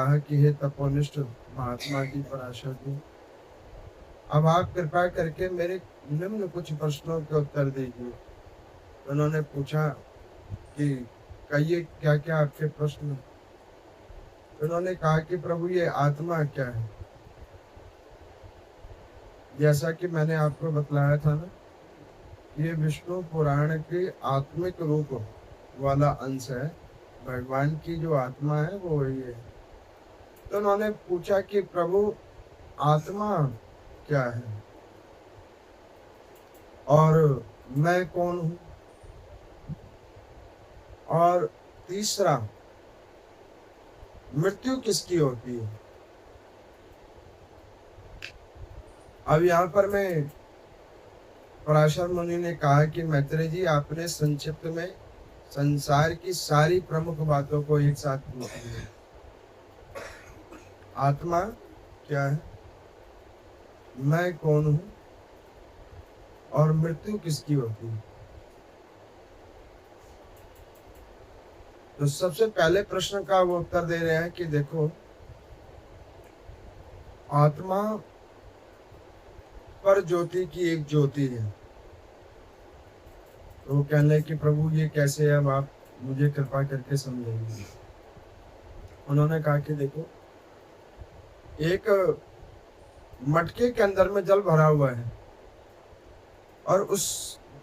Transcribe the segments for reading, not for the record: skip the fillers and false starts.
कहा कि हे तपोनिष्ठ महात्मा की पराशर जी, अब आप कृपा करके मेरे निम्न कुछ प्रश्नों के उत्तर दीजिए। उन्होंने पूछा कि कहिए क्या क्या आपके प्रश्न हैं? उन्होंने कहा कि प्रभु ये आत्मा क्या है? जैसा कि मैंने आपको बतलाया था ना, ये विष्णु पुराण के आत्मिक रूप वाला अंश है। भगवान की जो आत्मा है वो वही है। तो उन्होंने पूछा कि प्रभु आत्मा क्या है और मैं कौन हूँ, और तीसरा मृत्यु किसकी होती है। अब यहाँ पर मैं पराशर मुनि ने कहा कि मैत्रेय जी, आपने संक्षिप्त में संसार की सारी प्रमुख बातों को एक साथ पूछ लिया। आत्मा क्या है, मैं कौन हूँ और मृत्यु किसकी होती है। तो सबसे पहले प्रश्न का वो उत्तर दे रहे हैं कि देखो, आत्मा पर ज्योति की एक ज्योति है। तो वो कहने कि प्रभु ये कैसे है, अब आप मुझे कृपा करके समझाइए। उन्होंने कहा कि देखो, एक मटके के अंदर में जल भरा हुआ है और उस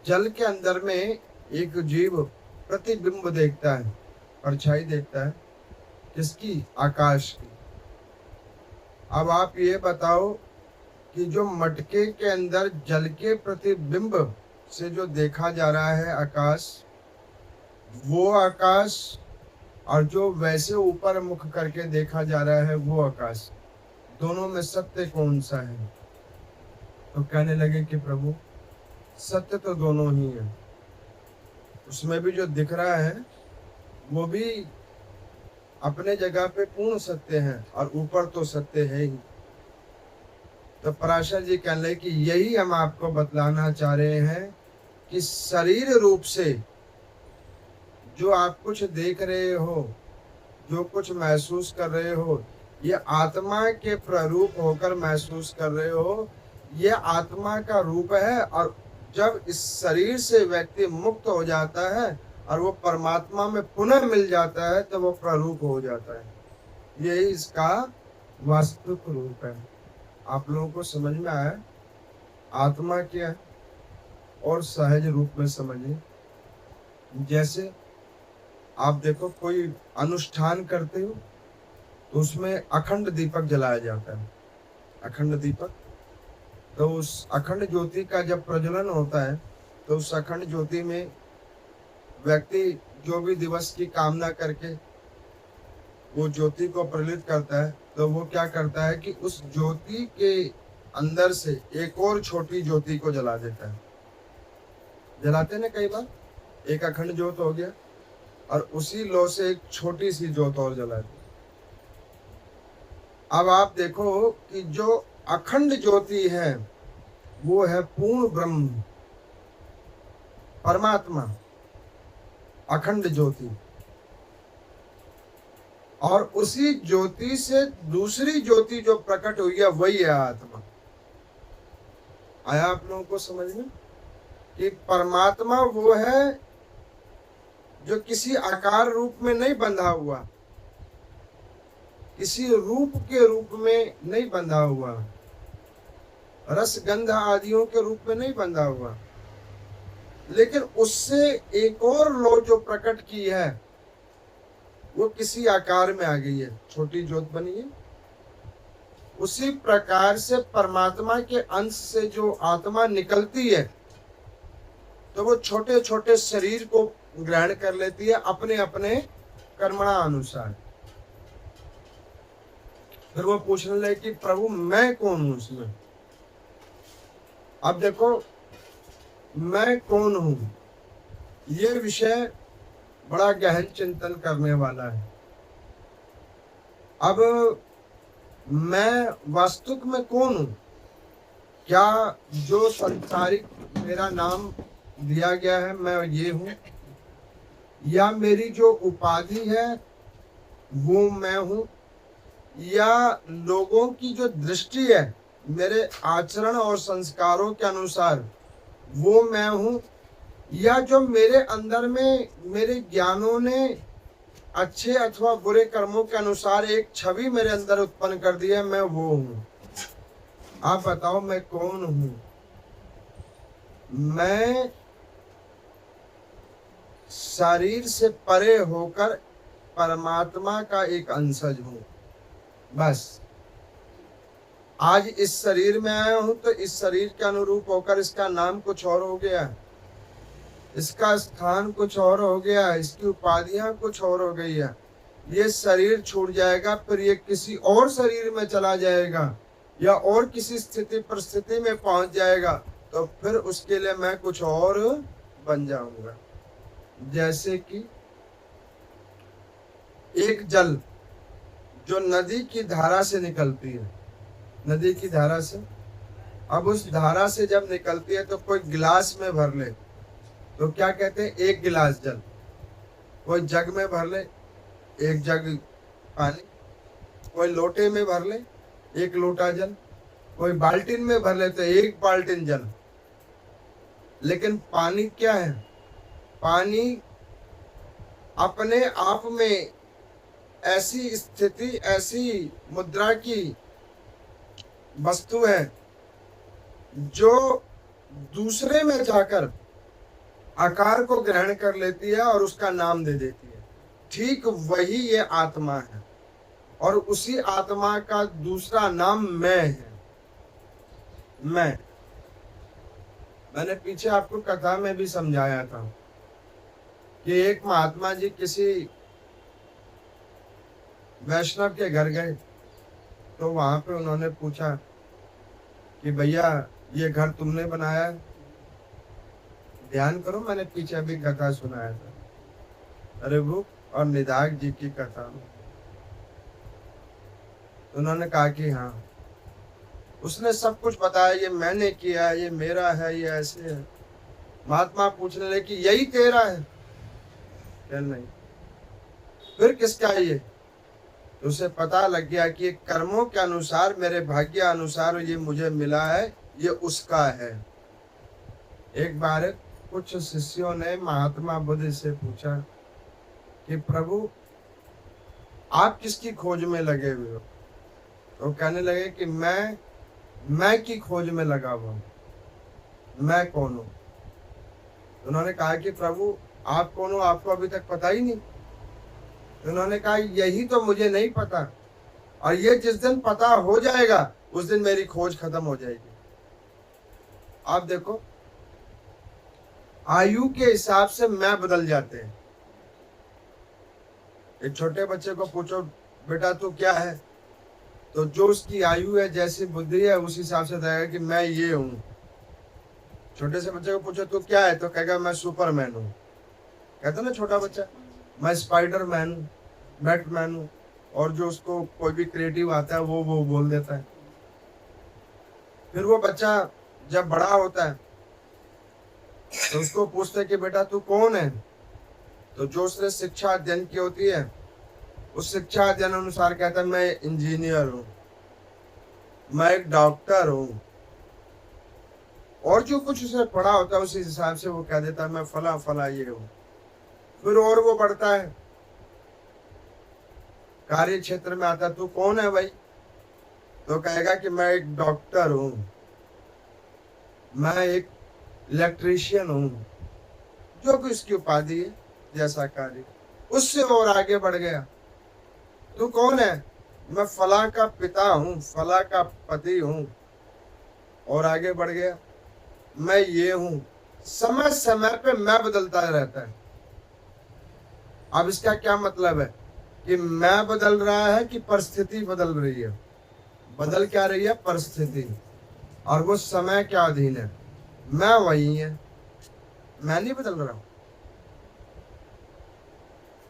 जल के अंदर में एक जीव प्रतिबिंब देखता है, परछाई देखता है। किसकी? आकाश की। अब आप ये बताओ कि जो मटके के अंदर जल के प्रतिबिंब से जो देखा जा रहा है आकाश, वो आकाश, और जो वैसे ऊपर मुख करके देखा जा रहा है वो आकाश, दोनों में सत्य कौन सा है? तो कहने लगे कि प्रभु सत्य तो दोनों ही है। उसमें भी जो दिख रहा है वो भी अपने जगह पे पूर्ण सत्य है और ऊपर तो सत्य है ही। तो पराशर जी कहने लगे कि यही हम आपको बतलाना चाह रहे हैं कि शरीर रूप से जो आप कुछ देख रहे हो, जो कुछ महसूस कर रहे हो, ये आत्मा के प्ररूप होकर महसूस कर रहे हो। ये आत्मा का रूप है, और जब इस शरीर से व्यक्ति मुक्त हो जाता है और वो परमात्मा में पुनः मिल जाता है तो वो प्ररूप हो जाता है। यही इसका वास्तविक रूप है। आप लोगों को समझ में आया आत्मा क्या है? और सहज रूप में समझिए। जैसे आप देखो, कोई अनुष्ठान करते हो तो उसमें अखंड दीपक जलाया जाता है। अखंड दीपक, तो उस अखंड ज्योति का जब प्रज्वलन होता है तो उस अखंड ज्योति में व्यक्ति जो भी दिवस की कामना करके वो ज्योति को प्रज्वलित करता है, तो वो क्या करता है कि उस ज्योति के अंदर से एक और छोटी ज्योति को जला देता है। जलाते ना कई बार, एक अखंड ज्योत हो गया और उसी लो से एक छोटी सी ज्योत और जला दी। अब आप देखो कि जो अखंड ज्योति है वो है पूर्ण ब्रह्म, परमात्मा, अखंड ज्योति। और उसी ज्योति से दूसरी ज्योति जो प्रकट हुई है वही है आत्मा। आया आप लोगों को समझ में कि परमात्मा वो है जो किसी आकार रूप में नहीं बंधा हुआ, किसी रूप के रूप में नहीं बंधा हुआ, रस गंध आदियों के रूप में नहीं बंधा हुआ, लेकिन उससे एक और लो जो प्रकट की है वो किसी आकार में आ गई है, छोटी ज्योत बनी है। उसी प्रकार से परमात्मा के अंश से जो आत्मा निकलती है तो वो छोटे छोटे शरीर को ग्रहण कर लेती है अपने अपने कर्मणा अनुसार। फिर वो पूछने लगे कि प्रभु मैं कौन हूं उसमें। अब देखो, मैं कौन हूं, ये विषय बड़ा गहन चिंतन करने वाला है। अब मैं वास्तविक में कौन हूं? क्या जो संसारिक मेरा नाम दिया गया है मैं ये हूं, या मेरी जो उपाधि है वो मैं हूं, या लोगों की जो दृष्टि है मेरे आचरण और संस्कारों के अनुसार वो मैं हूँ, या जो मेरे अंदर में मेरे ज्ञानों ने अच्छे अथवा बुरे कर्मों के अनुसार एक छवि मेरे अंदर उत्पन्न कर दी है, मैं वो हूँ। आप बताओ मैं कौन हूँ? मैं शरीर से परे होकर परमात्मा का एक अंशज हूँ। बस आज इस शरीर में आया हूं तो इस शरीर के अनुरूप होकर इसका नाम कुछ और हो गया, इसका स्थान कुछ और हो गया, इसकी उपाधियां कुछ और हो गई है। ये शरीर छूट जाएगा, फिर ये किसी और शरीर में चला जाएगा या और किसी स्थिति परिस्थिति में पहुंच जाएगा, तो फिर उसके लिए मैं कुछ और बन जाऊंगा। जैसे कि एक जल जो नदी की धारा से निकलती है, नदी की धारा से, अब उस धारा से जब निकलती है तो कोई गिलास में भर ले तो क्या कहते हैं? एक गिलास जल। कोई जग में भर ले एक जग पानी, कोई लोटे में भर ले एक लोटा जल, कोई बाल्टीन में भर ले तो एक बाल्टीन जल। लेकिन पानी क्या है? पानी अपने आप में ऐसी स्थिति, ऐसी मुद्रा की वस्तु है जो दूसरे में जाकर आकार को ग्रहण कर लेती है और उसका नाम दे देती है। ठीक वही ये आत्मा है, और उसी आत्मा का दूसरा नाम मैं है। मैंने पीछे आपको कथा में भी समझाया था कि एक महात्मा जी किसी वैष्णव के घर गए, तो वहां पे उन्होंने पूछा कि भैया ये घर तुमने बनाया है? ध्यान करो, मैंने पीछे अभी कथा सुनाया था रघु और निदाग जी की कथा में। उन्होंने कहा कि हाँ। उसने सब कुछ बताया, ये मैंने किया, ये मेरा है, ये ऐसे है। महात्मा पूछने लगे कि यही तेरा है? क्या नहीं, फिर किसका है ये? तो उसे पता लग गया कि कर्मों के अनुसार, मेरे भाग्य अनुसार ये मुझे मिला है, ये उसका है। एक बार कुछ शिष्यों ने महात्मा बुद्ध से पूछा कि प्रभु आप किसकी खोज में लगे हुए हो? तो कहने लगे कि मैं की खोज में लगा हुआ हूं। मैं कौन हूं? उन्होंने कहा कि प्रभु आप कौन हो, आपको अभी तक पता ही नहीं। उन्होंने कहा यही तो मुझे नहीं पता, और ये जिस दिन पता हो जाएगा उस दिन मेरी खोज खत्म हो जाएगी। आप देखो, आयु के हिसाब से मैं बदल जाते हैं। एक छोटे बच्चे को पूछो बेटा तू क्या है, तो जो उसकी आयु है, जैसी बुद्धि है, उस हिसाब से बताएगा कि मैं ये हूँ। छोटे से बच्चे को पूछो तू क्या है, तो कहेगा मैं सुपरमैन हूँ। कहता ना छोटा बच्चा, मैं स्पाइडर मैन हूँ, बैटमैन हूँ। और जो उसको कोई भी क्रिएटिव आता है वो बोल देता है। फिर वो बच्चा जब बड़ा होता है तो उसको पूछते कि बेटा तू कौन है, तो जो उसने शिक्षा अध्ययन की होती है उस शिक्षा अध्ययन अनुसार कहता है मैं इंजीनियर हूँ, मैं एक डॉक्टर हूँ। और जो कुछ उसने पढ़ा होता है उसी हिसाब से वो कह देता है मैं फला फला ये हूँ। फिर और वो बढ़ता है, कार्य क्षेत्र में आता, तू कौन है भाई, तो कहेगा कि मैं एक डॉक्टर हूँ, मैं एक इलेक्ट्रीशियन हूँ, जो कि उसकी उपाधि है, जैसा कार्य। उससे और आगे बढ़ गया, तू कौन है, मैं फला का पिता हूँ, फला का पति हूँ। और आगे बढ़ गया, मैं ये हूँ। समय समय पे मैं बदलता रहता है। अब इसका क्या मतलब है कि मैं बदल रहा है कि परिस्थिति बदल रही है? बदल क्या रही है? परिस्थिति। और वो समय के अधीन है, मैं वही है, मैं नहीं बदल रहा हूं।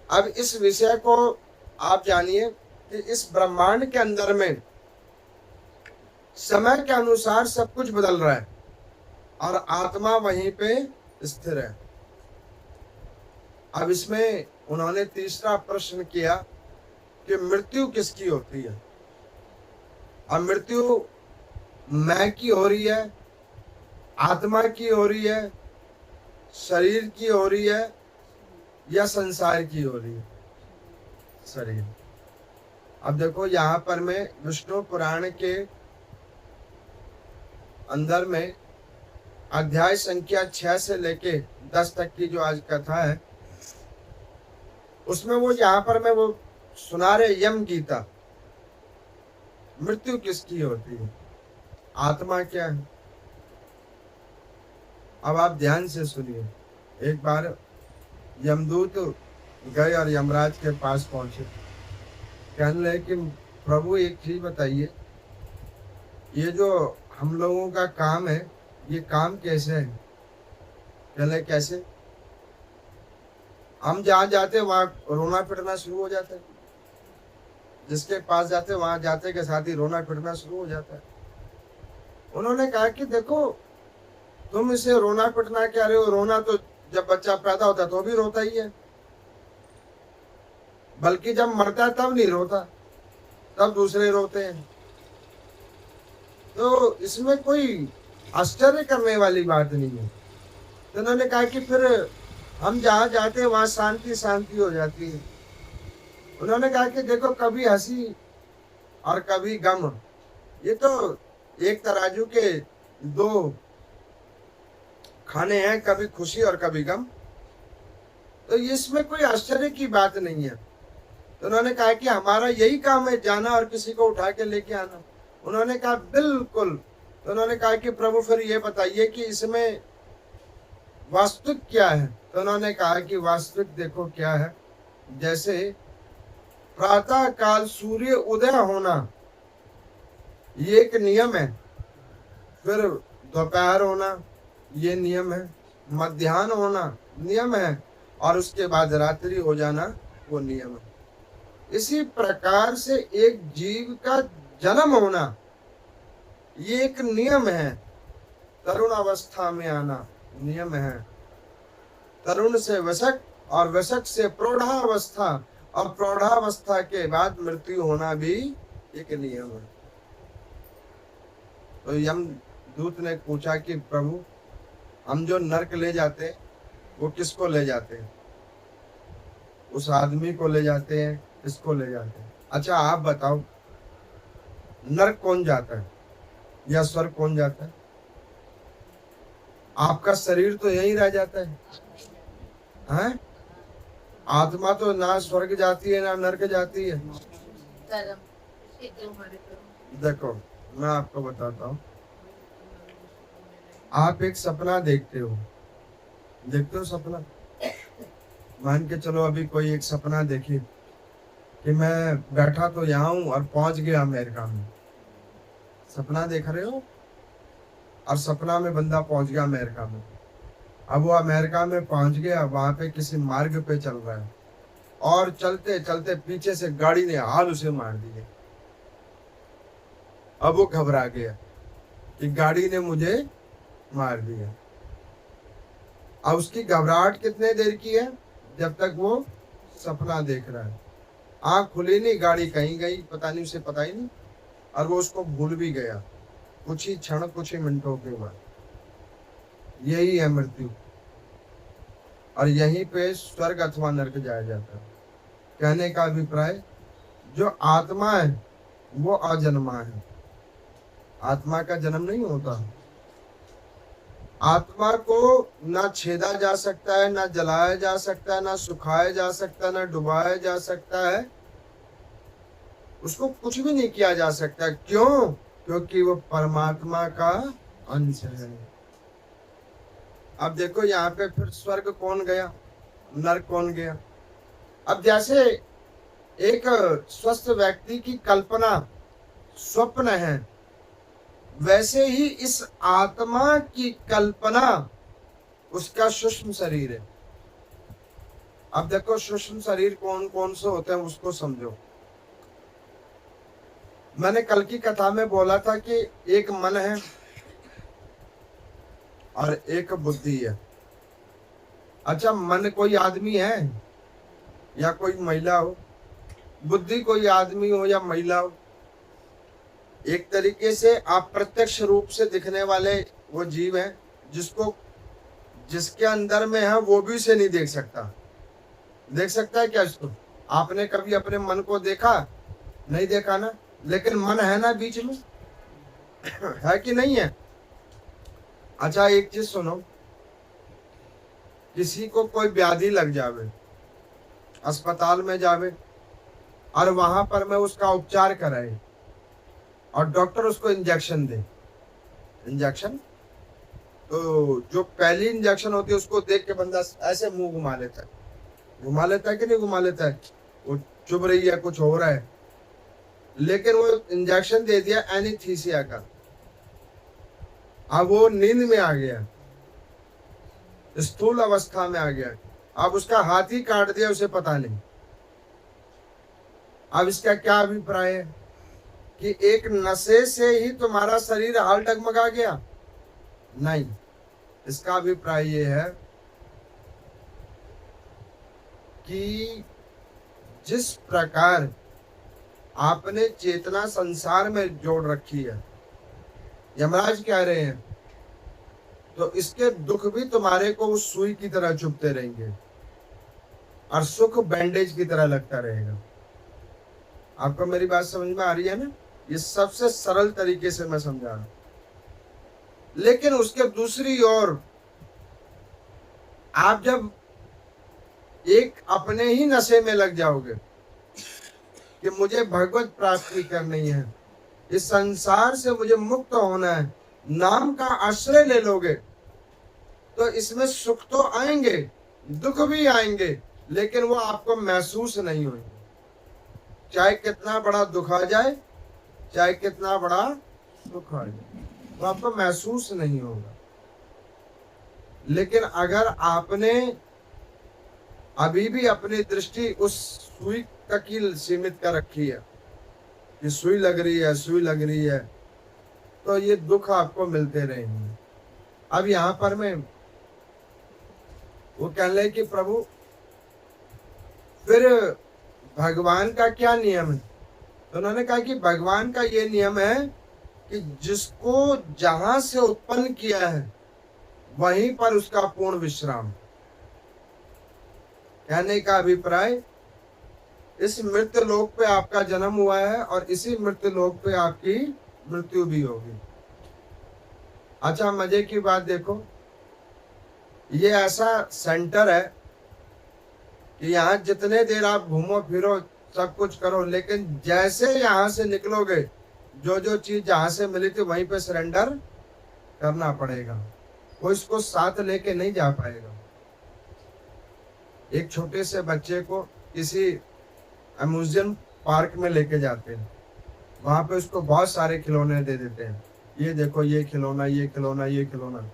अब इस विषय को आप जानिए कि इस ब्रह्मांड के अंदर में समय के अनुसार सब कुछ बदल रहा है और आत्मा वहीं पे स्थिर है। अब इसमें उन्होंने तीसरा प्रश्न किया कि मृत्यु किसकी होती है। अब मृत्यु मैं की हो रही है, आत्मा की हो रही है, शरीर की हो रही है, या संसार की हो रही है? शरीर। अब देखो यहाँ पर मैं विष्णु पुराण के अंदर में अध्याय संख्या 6 से लेके 10 तक की जो आज कथा है, उसमें वो यहाँ पर मैं वो सुना रहे यम गीता। मृत्यु किसकी होती है? आत्मा क्या है? अब आप ध्यान से सुनिए। एक बार यमदूत गए और यमराज के पास पहुंचे, कहने लगे कि प्रभु एक चीज बताइए, ये जो हम लोगों का काम है, ये काम कैसे है? कहले कैसे? हम जहाँ जाते वहां रोना पिटना शुरू हो जाता है, जिसके पास जाते वहां जाते के साथ ही रोना पिटना शुरू हो जाता है। उन्होंने कहा कि देखो, तुम इसे रोना पिटना क्या रहे हो? रोना तो जब बच्चा पैदा होता है तो भी रोता ही है, बल्कि जब मरता है तब नहीं रोता, तब दूसरे रोते हैं। तो इसमें कोई आश्चर्य करने वाली बात नहीं है। तो उन्होंने कहा कि फिर हम जहाँ जाते हैं वहां शांति शांति हो जाती है। उन्होंने कहा कि देखो, कभी हंसी और कभी गम, ये तो एक तराजू के दो खाने हैं, कभी खुशी और कभी गम। तो इसमें कोई आश्चर्य की बात नहीं है। तो उन्होंने कहा कि हमारा यही काम है, जाना और किसी को उठा के लेके आना। उन्होंने कहा बिल्कुल। तो उन्होंने कहा कि प्रभु फिर ये बताइए कि इसमें वास्तविक क्या है? तो उन्होंने कहा कि वास्तविक देखो क्या है, जैसे प्रातः काल सूर्य उदय होना ये एक नियम है, फिर दोपहर होना ये नियम है, मध्याह्न होना नियम है, और उसके बाद रात्रि हो जाना वो नियम है। इसी प्रकार से एक जीव का जन्म होना ये एक नियम है। तरुण अवस्था में आना नियम है, तरुण से वशक और वशक से प्रौढ़ावस्था, और प्रौढ़ावस्था के बाद मृत्यु होना भी एक नियम है। तो यम दूत ने पूछा कि प्रभु, हम जो नरक ले जाते वो किसको ले जाते हैं? उस आदमी को ले जाते हैं, किसको ले जाते हैं? अच्छा आप बताओ, नरक कौन जाता है या स्वर्ग कौन जाता है? आपका शरीर तो यहीं रह जाता है, हैं? आत्मा तो ना स्वर्ग जाती है ना नरक जाती है। देखो मैं आपको बताता हूँ, आप एक सपना देखते हो सपना। मान के चलो अभी कोई एक सपना देखे कि मैं बैठा तो यहाँ हूँ और पहुंच गया अमेरिका में। सपना देख रहे हो, और सपना में बंदा पहुंच गया अमेरिका में। अब वो अमेरिका में पहुंच गया, वहां पे किसी मार्ग पे चल रहा है, और चलते चलते पीछे से गाड़ी ने हाल उसे मार दिया। अब वो घबरा गया कि गाड़ी ने मुझे मार दिया। अब उसकी घबराहट कितने देर की है? जब तक वो सपना देख रहा है। आंख खुली नहीं, गाड़ी कहीं गई पता नहीं, उसे पता ही नहीं, और वो उसको भूल भी गया कुछ ही क्षण, कुछ ही मिनटों के बाद। यही है मृत्यु, और यहीं पे स्वर्ग अथवा नरक जाया जाता है। कहने का अभिप्राय, जो आत्मा है वो अजन्मा है, आत्मा का जन्म नहीं होता। आत्मा को ना छेदा जा सकता है, ना जलाया जा सकता है, ना सुखाया जा सकता है, ना डुबाया जा सकता है, उसको कुछ भी नहीं किया जा सकता। क्यों? क्योंकि वो परमात्मा का अंश है। अब देखो यहाँ पे फिर स्वर्ग कौन गया, नरक कौन गया? अब जैसे एक स्वस्थ व्यक्ति की कल्पना स्वप्न है, वैसे ही इस आत्मा की कल्पना उसका सूक्ष्म शरीर है। अब देखो सूक्ष्म शरीर कौन कौन से होते हैं उसको समझो। मैंने कल की कथा में बोला था कि एक मन है और एक बुद्धि है। अच्छा, मन कोई आदमी है या कोई महिला हो, बुद्धि कोई आदमी हो या महिला हो, एक तरीके से आप प्रत्यक्ष रूप से दिखने वाले वो जीव है जिसको जिसके अंदर में है वो भी उसे नहीं देख सकता। देख सकता है क्या इसको? आपने कभी अपने मन को देखा? नहीं देखा ना, लेकिन मन है ना बीच में है कि नहीं है? अच्छा एक चीज सुनो, किसी को कोई व्याधि लग जावे, अस्पताल में जावे और वहां पर मैं उसका उपचार कराए और डॉक्टर उसको इंजेक्शन दे। इंजेक्शन तो जो पहली इंजेक्शन होती है उसको देख के बंदा ऐसे मुंह घुमा लेता है कि नहीं घुमा लेता है? वो चुभ रही है, कुछ हो रहा है, लेकिन वो इंजेक्शन दे दिया एनीस्थीसिया का, अब वो नींद में आ गया, स्थूल अवस्था में आ गया, अब उसका हाथ ही काट दिया, उसे पता नहीं। अब इसका क्या अभिप्राय है कि एक नशे से ही तुम्हारा शरीर हाल डगमगा गया? नहीं, इसका अभिप्राय ये है कि जिस प्रकार आपने चेतना संसार में जोड़ रखी है, यमराज कह रहे हैं, तो इसके दुख भी तुम्हारे को उस सुई की तरह चुभते रहेंगे और सुख बैंडेज की तरह लगता रहेगा। आपको मेरी बात समझ में आ रही है ना? ये सबसे सरल तरीके से मैं समझा रहा हूं। लेकिन उसके दूसरी ओर आप जब एक अपने ही नशे में लग जाओगे कि मुझे भगवत प्राप्ति करनी है, इस संसार से मुझे मुक्त होना है, नाम का आश्रय ले लोगे तो इसमें सुख तो आएंगे, दुख भी आएंगे, लेकिन वो आपको महसूस नहीं होंगे। चाहे कितना बड़ा दुख आ जाए, चाहे कितना बड़ा दुख आ जाए, वो आपको महसूस नहीं होगा। लेकिन अगर आपने अभी भी अपनी दृष्टि उस सुई तक ही सीमित कर रखी है कि सुई लग रही है, सुई लग रही है, तो ये दुख आपको मिलते रहेंगे। अब यहां पर मैं वो कह रहे कि प्रभु फिर भगवान का क्या नियम है? तो उन्होंने कहा कि भगवान का ये नियम है कि जिसको जहां से उत्पन्न किया है वहीं पर उसका पूर्ण विश्राम। कहने का अभिप्राय, इस मृत्यु लोक पे आपका जन्म हुआ है और इसी मृत्यु लोक पे आपकी मृत्यु भी होगी। अच्छा मजे की बात देखो, ये ऐसा सेंटर है कि यहाँ जितने देर आप घूमो फिरो सब कुछ करो, लेकिन जैसे यहाँ से निकलोगे जो जो चीज जहाँ से मिली थी वहीं पे सरेंडर करना पड़ेगा, कोई इसको साथ लेके नहीं जा पाएगा। एक छोटे से बच्चे को किसी अम्यूजमेंट पार्क में लेके जाते हैं, वहां पे उसको बहुत सारे खिलौने दे देते हैं, ये देखो ये खिलौना, ये खिलौना, ये खिलौना।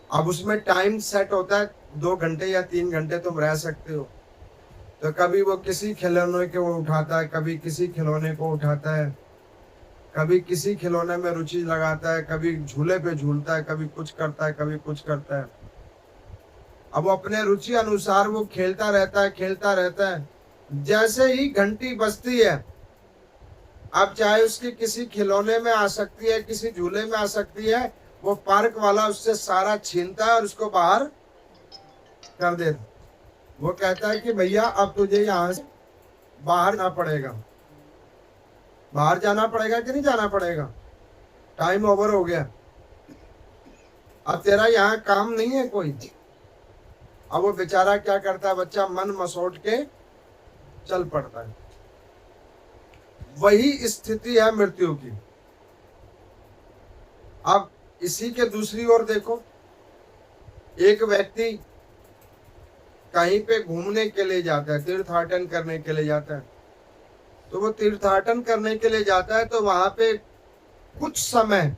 अब उसमें टाइम सेट होता है, 2 घंटे या 3 घंटे तुम रह सकते हो। तो कभी वो किसी खिलौने को उठाता है, कभी किसी खिलौने को उठाता है, कभी किसी खिलौने में रुचि लगाता है, कभी झूले पे झूलता है, कभी कुछ करता है, कभी कुछ करता है। अब वो अपने रुचि अनुसार वो खेलता रहता है, खेलता रहता है। जैसे ही घंटी बजती है, अब चाहे उसकी किसी खिलौने में आ सकती है, किसी झूले में आ सकती है, वो पार्क वाला उससे सारा छीनता है और उसको बाहर कर देता। वो कहता है कि भैया अब तुझे यहाँ से बाहर ना पड़ेगा। बाहर जाना पड़ेगा कि नहीं जाना पड़ेगा? टाइम ओवर हो गया, अब तेरा यहाँ काम नहीं है कोई। अब वो बेचारा क्या करता है, बच्चा मन मसोट के चल पड़ता है। वही स्थिति है मृत्यु की। अब इसी के दूसरी ओर देखो, एक व्यक्ति कहीं पे घूमने के लिए जाता है, तीर्थाटन करने के लिए जाता है, तो वो तीर्थाटन करने के लिए जाता है तो वहां पे कुछ समय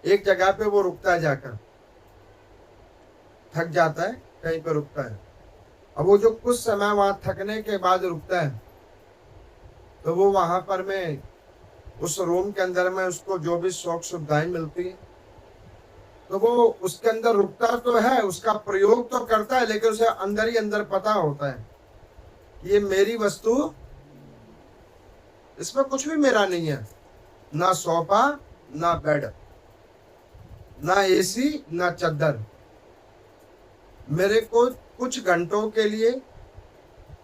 एक जगह पे वो रुकता है, जाकर थक जाता है, कहीं पे रुकता है। अब वो जो कुछ समय वहां थकने के बाद रुकता है, तो वो वहां पर में उस रूम के अंदर में उसको जो भी शौक सुविधाएं मिलती है, तो वो उसके अंदर रुकता तो है, उसका प्रयोग तो करता है, लेकिन उसे अंदर ही अंदर पता होता है कि ये मेरी वस्तु इसमें कुछ भी मेरा नहीं है, ना सोफा, ना बेड, ना एसी, ना चद्दर। मेरे को कुछ घंटों के लिए,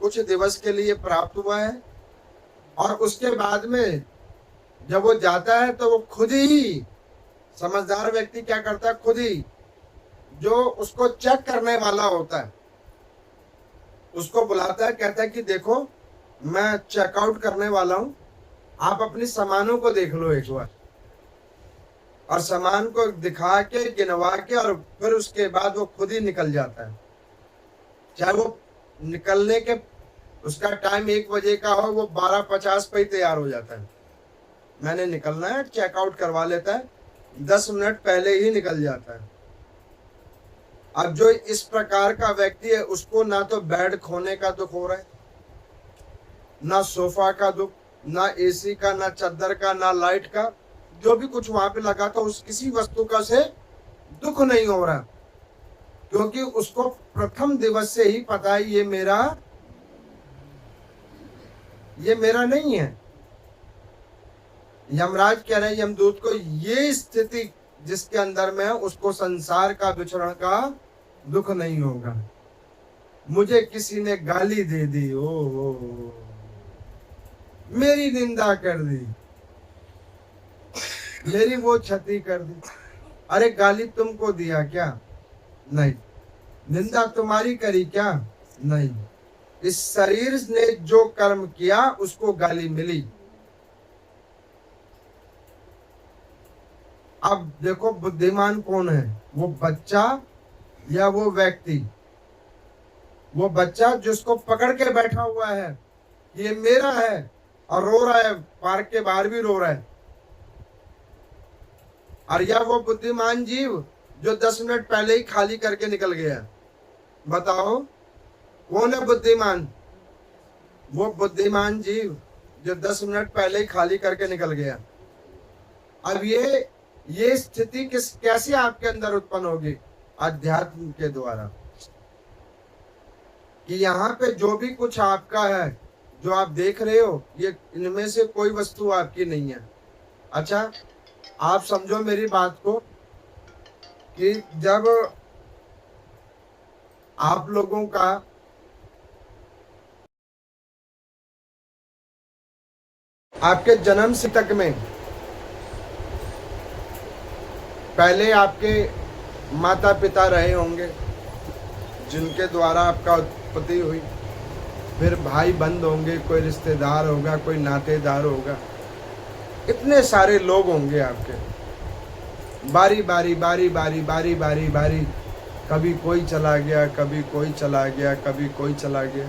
कुछ दिवस के लिए प्राप्त हुआ है, और उसके बाद में जब वो जाता है तो वो खुद ही, समझदार व्यक्ति क्या करता है, खुद ही जो उसको चेक करने वाला होता है उसको बुलाता है, कहता है कि देखो मैं चेकआउट करने वाला हूं, आप अपनी सामानों को देख लो एक बार। और सामान को दिखा के, गिनवा के, और फिर उसके बाद वो खुद ही निकल जाता है। चाहे वो निकलने के, उसका टाइम 1 बजे का हो, वो 12:50 पे ही तैयार हो जाता है। मैंने निकलना है, चेकआउट करवा लेता है, 10 मिनट पहले ही निकल जाता है। अब जो इस प्रकार का व्यक्ति है, उसको ना तो बेड खोने का दुख हो रहा है, ना सोफा का दुख, ना एसी का, ना चद्दर का, ना लाइट का, जो भी कुछ वहां पे लगा था उस किसी वस्तु का से दुख नहीं हो रहा, क्योंकि उसको प्रथम दिवस से ही पता है ये मेरा नहीं है। यमराज कह रहे हैं यमदूत को, ये स्थिति जिसके अंदर में है उसको संसार का विचरण का दुख नहीं होगा। मुझे किसी ने गाली दे दी, ओ मेरी निंदा कर दी, मेरी वो क्षति कर दी। अरे गाली तुमको दिया क्या? नहीं। निंदा तुम्हारी करी क्या? नहीं। इस शरीर ने जो कर्म किया उसको गाली मिली। अब देखो बुद्धिमान कौन है, वो बच्चा या वो व्यक्ति? वो बच्चा जिसको पकड़ के बैठा हुआ है ये मेरा है और रो रहा है, पार्क के बाहर भी रो रहा है, और या वो बुद्धिमान जीव जो 10 मिनट पहले ही खाली करके निकल गया? बताओ कौन है बुद्धिमान? वो बुद्धिमान जीव जो 10 मिनट पहले ही खाली करके निकल गया। अब ये स्थिति कैसे आपके अंदर उत्पन्न होगी? अध्यात्म के द्वारा, कि यहाँ पे जो भी कुछ आपका है, जो आप देख रहे हो, ये इनमें से कोई वस्तु आपकी नहीं है। अच्छा, आप समझो मेरी बात को, कि जब आप लोगों का आपके जन्म से तक में पहले आपके माता पिता रहे होंगे जिनके द्वारा आपका उत्पत्ति हुई, फिर भाई बंद होंगे, कोई रिश्तेदार होगा, कोई नातेदार होगा, इतने सारे लोग होंगे आपके, बारी बारी बारी बारी बारी बारी बारी, कभी कोई चला गया, कभी कोई चला गया, कभी कोई चला गया,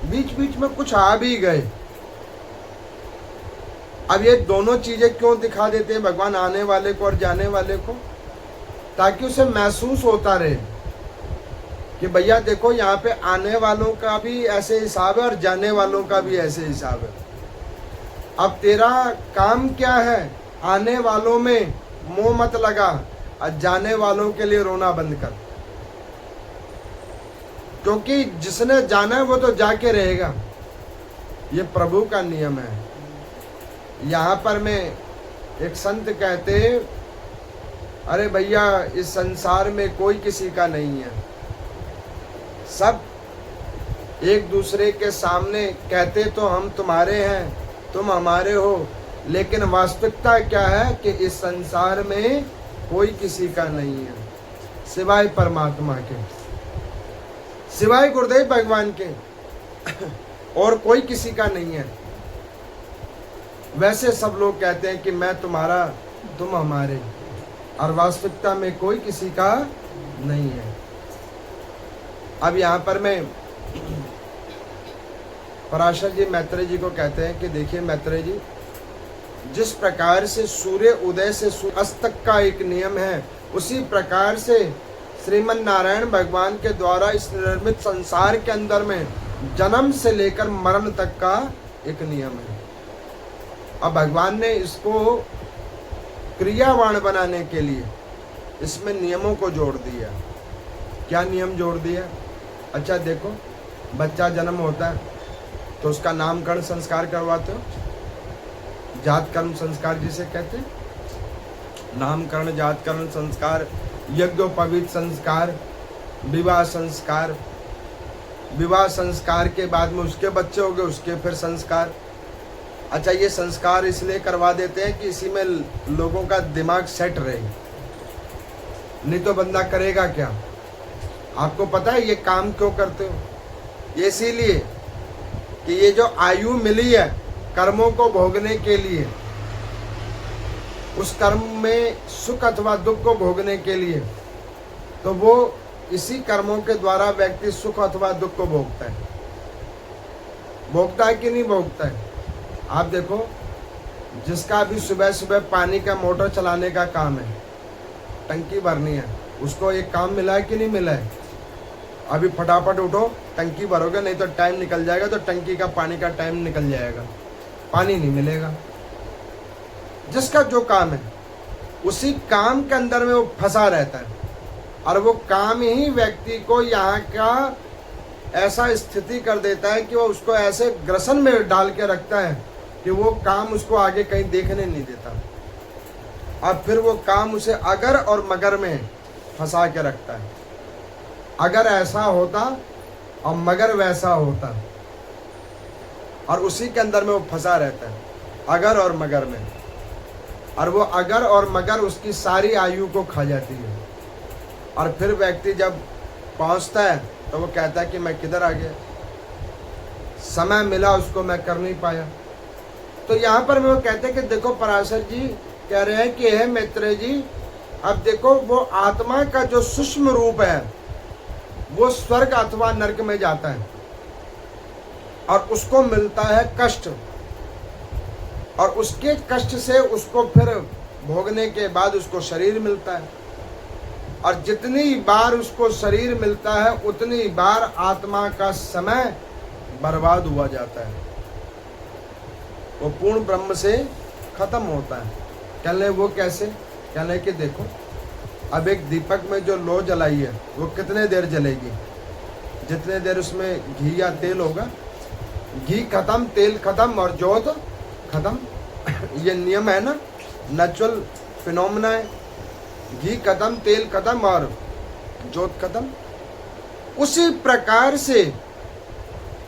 बीच बीच में कुछ आ भी गए। अब ये दोनों चीजें क्यों दिखा देते हैं भगवान, आने वाले को और जाने वाले को? ताकि उसे महसूस होता रहे कि भैया देखो यहाँ पे आने वालों का भी ऐसे हिसाब है और जाने वालों का भी ऐसे हिसाब है। अब तेरा काम क्या है? आने वालों में मोह मत लगा और जाने वालों के लिए रोना बंद कर, क्योंकि जिसने जाना है वो तो जाके रहेगा। ये प्रभु का नियम है। यहाँ पर में एक संत कहते, अरे भैया इस संसार में कोई किसी का नहीं है, सब एक दूसरे के सामने कहते तो हम तुम्हारे हैं, तुम हमारे हो, लेकिन वास्तविकता क्या है कि इस संसार में कोई किसी का नहीं है सिवाय परमात्मा के, सिवाय गुरुदेव भगवान के, और कोई किसी का नहीं है। वैसे सब लोग कहते हैं कि मैं तुम्हारा, तुम हमारे, और वास्तविकता में कोई किसी का नहीं है। अब यहाँ पर मैं पराशर जी मैत्रेय जी को कहते हैं कि देखिए मैत्रेय जी, जिस प्रकार से सूर्य उदय से अस्त तक का एक नियम है, उसी प्रकार से श्रीमन नारायण भगवान के द्वारा इस निर्मित संसार के अंदर में जन्म से लेकर मरण तक का एक नियम है। अब भगवान ने इसको क्रियावान बनाने के लिए इसमें नियमों को जोड़ दिया। क्या नियम जोड़ दिया? अच्छा देखो, बच्चा जन्म होता है तो उसका नामकरण संस्कार करवाते हो, जात कर्म संस्कार जिसे कहते हैं, नामकरण, जातकरण संस्कार, यज्ञोपवीत संस्कार, विवाह संस्कार, विवाह संस्कार के बाद में उसके बच्चे हो गए, उसके फिर संस्कार। अच्छा, ये संस्कार इसलिए करवा देते हैं कि इसी में लोगों का दिमाग सेट रहे, नहीं तो बंदा करेगा क्या। आपको पता है ये काम क्यों करते हो? इसीलिए कि ये जो आयु मिली है कर्मों को भोगने के लिए, उस कर्म में सुख अथवा दुख को भोगने के लिए, तो वो इसी कर्मों के द्वारा व्यक्ति सुख अथवा दुख को भोगता है कि नहीं भोगता है। आप देखो, जिसका भी सुबह सुबह पानी का मोटर चलाने का काम है, टंकी भरनी है, उसको एक काम मिला है कि नहीं मिला है? अभी फटाफट उठो, टंकी भरोगे, नहीं तो टाइम निकल जाएगा, तो टंकी का पानी का टाइम निकल जाएगा, पानी नहीं मिलेगा। जिसका जो काम है उसी काम के अंदर में वो फंसा रहता है, और वो काम ही व्यक्ति को यहाँ का ऐसा स्थिति कर देता है कि वो उसको ऐसे ग्रसन में डाल के रखता है कि वो काम उसको आगे कहीं देखने नहीं देता, और फिर वो काम उसे अगर और मगर में फंसा के रखता है। अगर ऐसा होता और मगर वैसा होता, और उसी के अंदर में वो फंसा रहता है, अगर और मगर में, और वो अगर और मगर उसकी सारी आयु को खा जाती है। और फिर व्यक्ति जब पहुंचता है तो वो कहता है कि मैं किधर आ गया, समय मिला उसको मैं कर नहीं पाया। तो यहाँ पर वो कहते हैं कि देखो, पराशर जी कह रहे हैं कि हे मैत्रेय जी, अब देखो वो आत्मा का जो सूक्ष्म रूप है वो स्वर्ग अथवा नरक में जाता है, और उसको मिलता है कष्ट, और उसके कष्ट से उसको फिर भोगने के बाद उसको शरीर मिलता है, और जितनी बार उसको शरीर मिलता है उतनी बार आत्मा का समय बर्बाद हुआ जाता है, वो पूर्ण ब्रह्म से खत्म होता है। कहने वो कैसे? कहने कि देखो, अब एक दीपक में जो लौ जलाई है वो कितने देर जलेगी? जितने देर उसमें घी या तेल होगा, घी खत्म, तेल खत्म और जोत खत्म। ये नियम है ना, नेचुरल फिनोमेना है, घी खत्म, तेल खत्म और जोत खत्म। उसी प्रकार से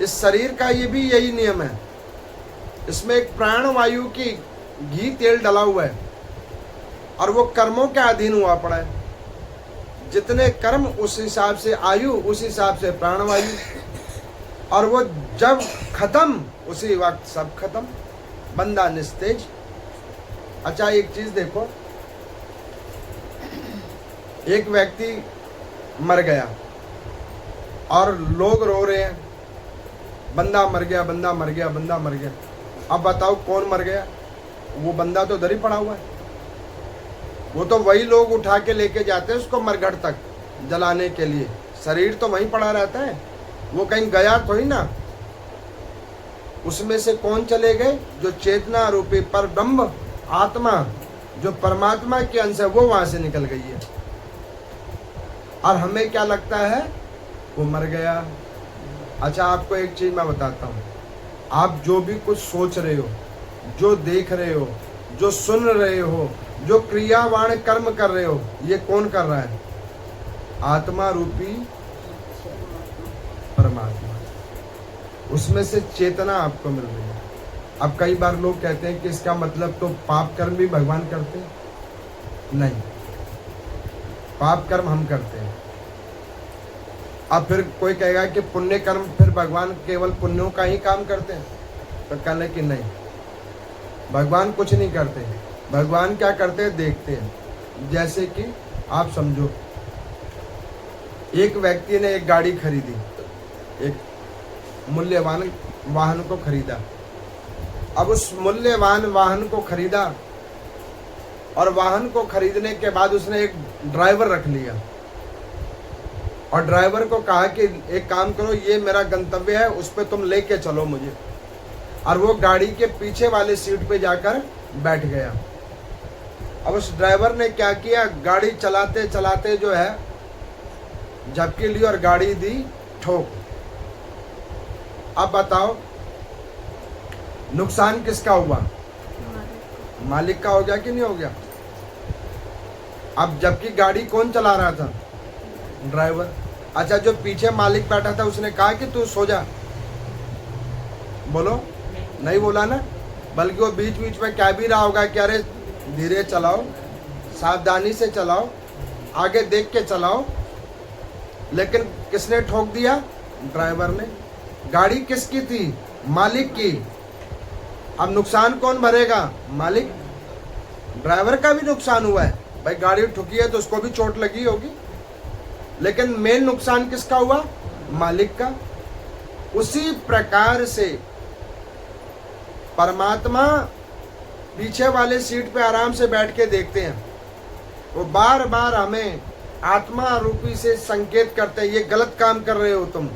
इस शरीर का ये भी यही नियम है। इसमें एक प्राण वायु की घी तेल डला हुआ है, और वो कर्मों के अधीन हुआ पड़ा है। जितने कर्म उस हिसाब से आयु, उस हिसाब से प्राणवायु, और वो जब खत्म उसी वक्त सब खत्म, बंदा निस्तेज। अच्छा, एक चीज देखो, एक व्यक्ति मर गया और लोग रो रहे हैं, बंदा मर गया, बंदा मर गया, बंदा मर गया। अब बताओ कौन मर गया? वो बंदा तो दर ही पड़ा हुआ है, वो तो वही लोग उठा के लेके जाते हैं उसको मरघट तक जलाने के लिए, शरीर तो वहीं पड़ा रहता है, वो कहीं गया थोड़ी ना। उसमें से कौन चले गए? जो चेतना रूपी पर ब्रह्म आत्मा, जो परमात्मा के अंश है, वो वहां से निकल गई है। और हमें क्या लगता है? वो मर गया। अच्छा, आपको एक चीज मैं बताता हूँ, आप जो भी कुछ सोच रहे हो, जो देख रहे हो, जो सुन रहे हो, जो क्रियावान कर्म कर रहे हो, ये कौन कर रहा है? आत्मा रूपी परमात्मा। उसमें से चेतना आपको मिल रही है। अब कई बार लोग कहते हैं कि इसका मतलब तो पाप कर्म भी भगवान करते हैं। नहीं, पाप कर्म हम करते हैं। अब फिर कोई कहेगा कि पुण्य कर्म फिर भगवान केवल पुण्यों का ही काम करते हैं, तो कहने कि नहीं, भगवान कुछ नहीं करते। भगवान क्या करते हैं? देखते हैं। जैसे कि आप समझो, एक व्यक्ति ने एक गाड़ी खरीदी, एक मूल्यवान वाहन को खरीदा। अब उस मूल्यवान वाहन को खरीदा, और वाहन को खरीदने के बाद उसने एक ड्राइवर रख लिया, और ड्राइवर को कहा कि एक काम करो, ये मेरा गंतव्य है, उस पर तुम लेके चलो मुझे। और वो गाड़ी के पीछे वाले सीट पे जाकर बैठ गया। अब उस ड्राइवर ने क्या किया? गाड़ी चलाते चलाते जो है झपकी ली और गाड़ी दी ठोक। अब बताओ नुकसान किसका हुआ? मालिक का हो गया कि नहीं हो गया? अब जबकि गाड़ी कौन चला रहा था? ड्राइवर। अच्छा, जो पीछे मालिक बैठा था उसने कहा कि तू सो जा? बोलो, नहीं बोला ना। बल्कि वो बीच बीच में कह भी रहा होगा कि अरे धीरे चलाओ, सावधानी से चलाओ, आगे देख के चलाओ। लेकिन किसने ठोक दिया? ड्राइवर ने। गाड़ी किसकी थी? मालिक की। अब नुकसान कौन भरेगा? मालिक। ड्राइवर का भी नुकसान हुआ है भाई, गाड़ी ठुकी है तो उसको भी चोट लगी होगी, लेकिन मेन नुकसान किसका हुआ? मालिक का। उसी प्रकार से परमात्मा पीछे वाले सीट पे आराम से बैठ के देखते हैं, वो बार बार हमें आत्मा रूपी से संकेत करते हैं, ये गलत काम कर रहे हो तुम,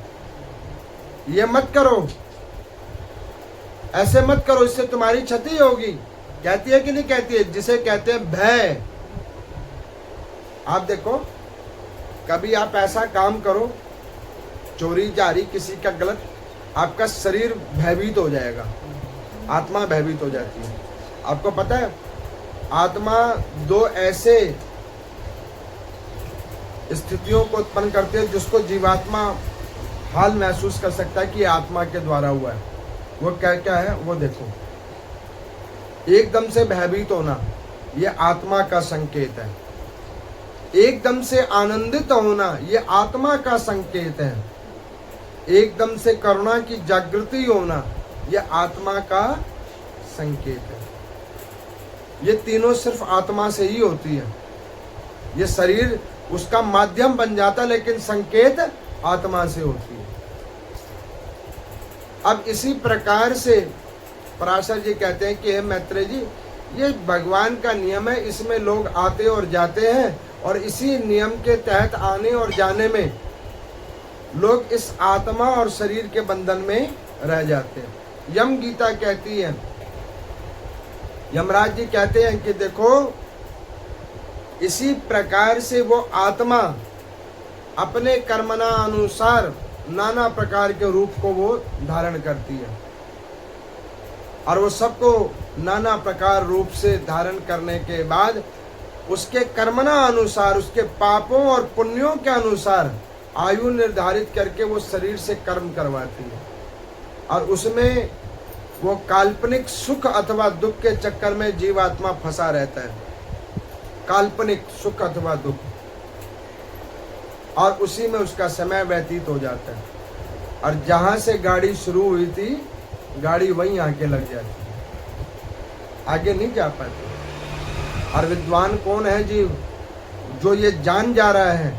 ये मत करो, ऐसे मत करो, इससे तुम्हारी क्षति होगी। कहती है कि नहीं कहती है? जिसे कहते हैं भय। आप देखो, कभी आप ऐसा काम करो, चोरी जारी किसी का गलत, आपका शरीर भयभीत हो जाएगा, आत्मा भयभीत हो जाती है। आपको पता है, आत्मा दो ऐसे स्थितियों को उत्पन्न करती है जिसको जीवात्मा हाल महसूस कर सकता है कि ये आत्मा के द्वारा हुआ है। वो क्या क्या है वो देखो। एकदम से भयभीत होना, ये आत्मा का संकेत है। एकदम से आनंदित होना, ये आत्मा का संकेत है। एकदम से करुणा की जागृति होना, ये आत्मा का संकेत है। ये तीनों सिर्फ आत्मा से ही होती है। ये शरीर उसका माध्यम बन जाता है, लेकिन संकेत आत्मा से होती है। अब इसी प्रकार से पराशर जी कहते हैं कि हे मैत्रेय जी, ये भगवान का नियम है, इसमें लोग आते और जाते हैं, और इसी नियम के तहत आने और जाने में लोग इस आत्मा और शरीर के बंधन में रह जाते हैं। यम गीता कहती है, यमराज जी कहते हैं कि देखो, इसी प्रकार से वो आत्मा अपने कर्मना अनुसार नाना प्रकार के रूप को वो धारण करती है, और वो सबको नाना प्रकार रूप से धारण करने के बाद उसके कर्मना अनुसार, उसके पापों और पुण्यों के अनुसार आयु निर्धारित करके वो शरीर से कर्म करवाती है, और उसमें वो काल्पनिक सुख अथवा दुख के चक्कर में जीवात्मा फंसा रहता है। काल्पनिक सुख अथवा दुख, और उसी में उसका समय व्यतीत हो जाता है, और जहां से गाड़ी शुरू हुई थी, गाड़ी वहीं आके लग जाती है, आगे नहीं जा पाती। और विद्वान कौन है जी? जो ये जान जा रहा है